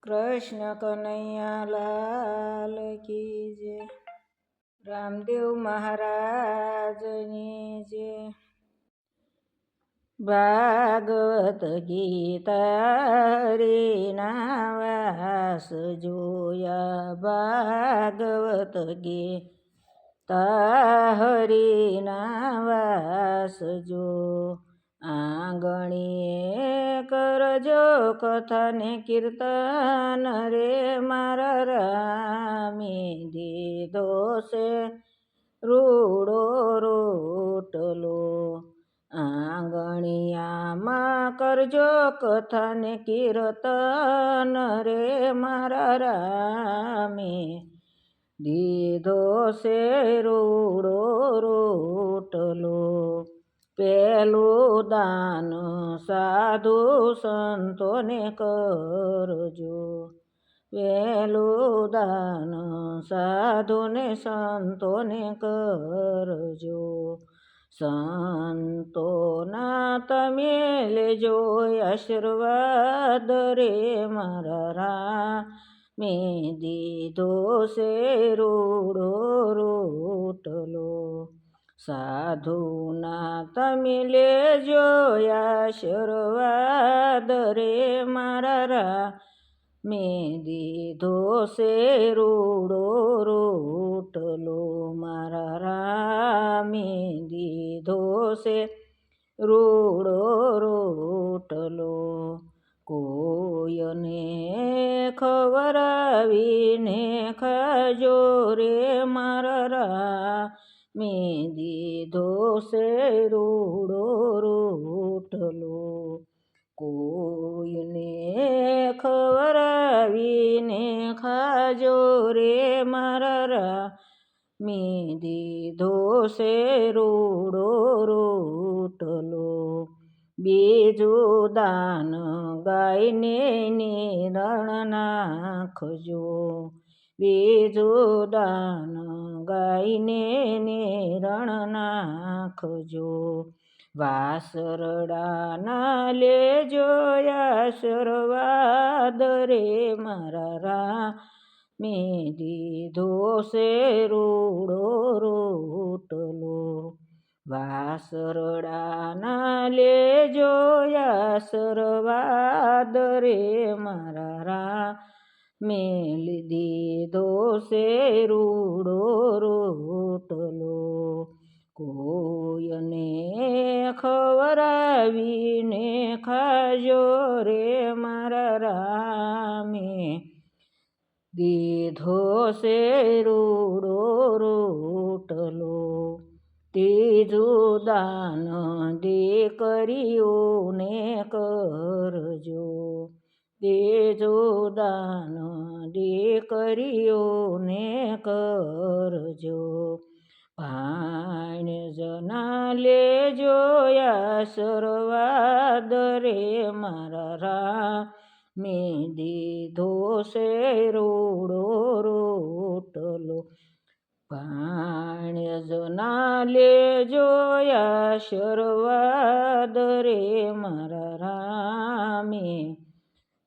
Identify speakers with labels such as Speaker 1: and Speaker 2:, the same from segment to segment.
Speaker 1: કૃષ્ણ કનૈયા લાલ કી જય. રામદેવ મહારાજની જય. ભાગવત ગીતા રે નાવાસ જોયા, ભાગવત ગીતા હરી નાવાસ જો. આંગણીએ કરજો કથા ને કીર્તન રે મારા રામી દીધો છે રૂડો રોટલો. આંગણિયામાં કરજો કથા ને કીર્તન રે મારા રામી દીધો છે રૂડો રોટલો. પેલું દાન સાધુ સંતોને કરજો, પેલું દાન સાધુને સંતોને કરજો. સંતોના તમે લેજો આશીર્વાદ રે મારા રામી દીધો છે રૂડો રોટલો. સાધુના તમે લેજો આશીર્વાદ રે મારા રામી દીધો છે રૂડો રોટલો. મારા રામી દીધો છે રૂડો રોટલો. કોઈને ખવડાવીને ખાજો રે મારા રામી દીધો છે રૂડો રોટલો. કોઈને ખવડાવીને ખાજો રે મારા રામી દીધો છે રૂડો રોટલો. બીજું દાન ગાયને નિરણ નાખજો, બીજું દાન ગાયને નિરણ નાખજો. વાસરડાના લેજો આશીર્વાદ રે મારા રામી દીધો છે રૂડો રોટલો. વાસરડાના લેજો આશીર્વાદ રે મારા રામી દીધો છે રૂડો રોટલો. કોઈને ખવડાવીને ખાજો રે મારા રામી દીધો છે રૂડો રોટલો. ત્રીજું દાન દીકરીઓને કરજો, ત્રીજું દાન દીકરીઓને કરજો. ભાણેજના લેજો આશીર્વાદ રે મારા રામી દીધો છે રૂડો રોટલો. ભાણેજના લેજો આશીર્વાદ રે મારા રામી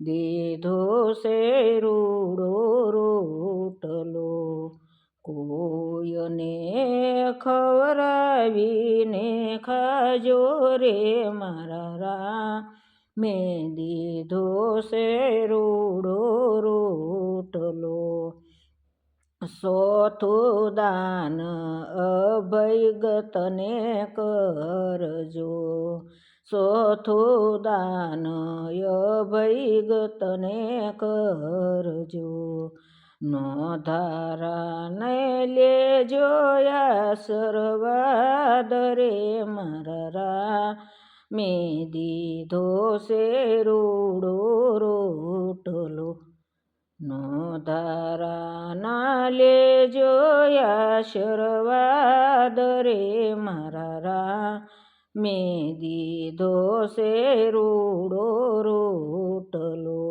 Speaker 1: દીધો છે રૂડો રોટલો. કોઈને ખવડાવીને ખાજો રે મારા રામી દીધો છે રૂડો રોટલો. ચોથું દાન અભયગતને કરજો, ચોથું દાન અભયગતને કરજો. નો ધારાને લેજો આશીર્વાદ રે મારા રામી દીધો છે રૂડો રોટલો. નો ધારાના લેજો આશીર્વાદ રે મારા રામી દીધો છે રૂડો રોટલો.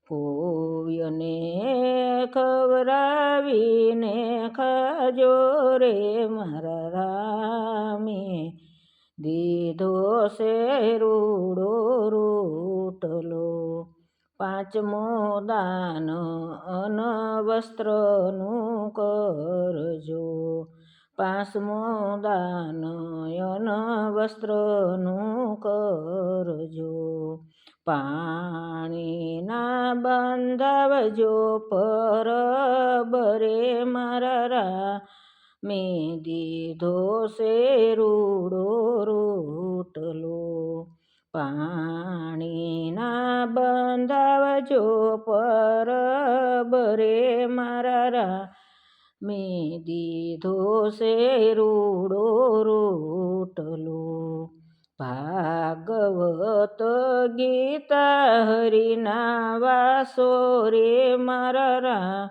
Speaker 1: કોઈને ખવડાવીને ખાજો રે મારા રામી દીધો છે રૂડો રોટલો. પાંચ પાંચમું દાન અન વસ્ત્રનું કરજો. પાંચમું દાન અન વસ્ત્રનું કરજો. પાણીના બંધાવજો પરબ રે મારા મેં દીધો છે રૂડો રોટલો. પાણીના બંધાવજો પરબ રે મારા મેં દીધો છે રૂડો રોટલો. ભાગવત ગીતા હરિના વાસો રે મારા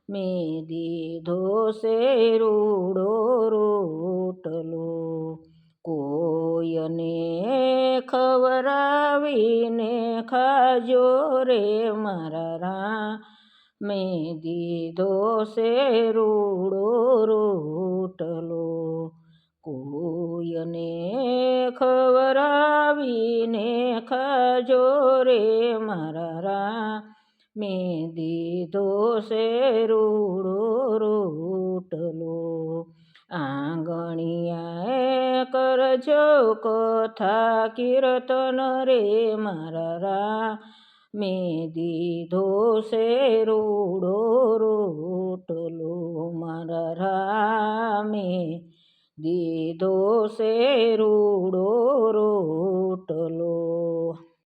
Speaker 1: મેં દીધો છે રૂડો રોટલો. કોઈને ખવરાવીને ખાજો રે મારા મેં દીધો છે રૂડો રોટલો. કોઈને ખવરાવીને ખાજો રે મારા મેં દીધો છે રૂડો રોટલો. આંગણિયાએ કરજો કથા કીર્તન રે મારા મેં દીધો છે રૂડો રોટલો. મારા મેં દીધો છે રૂડો રોટલો.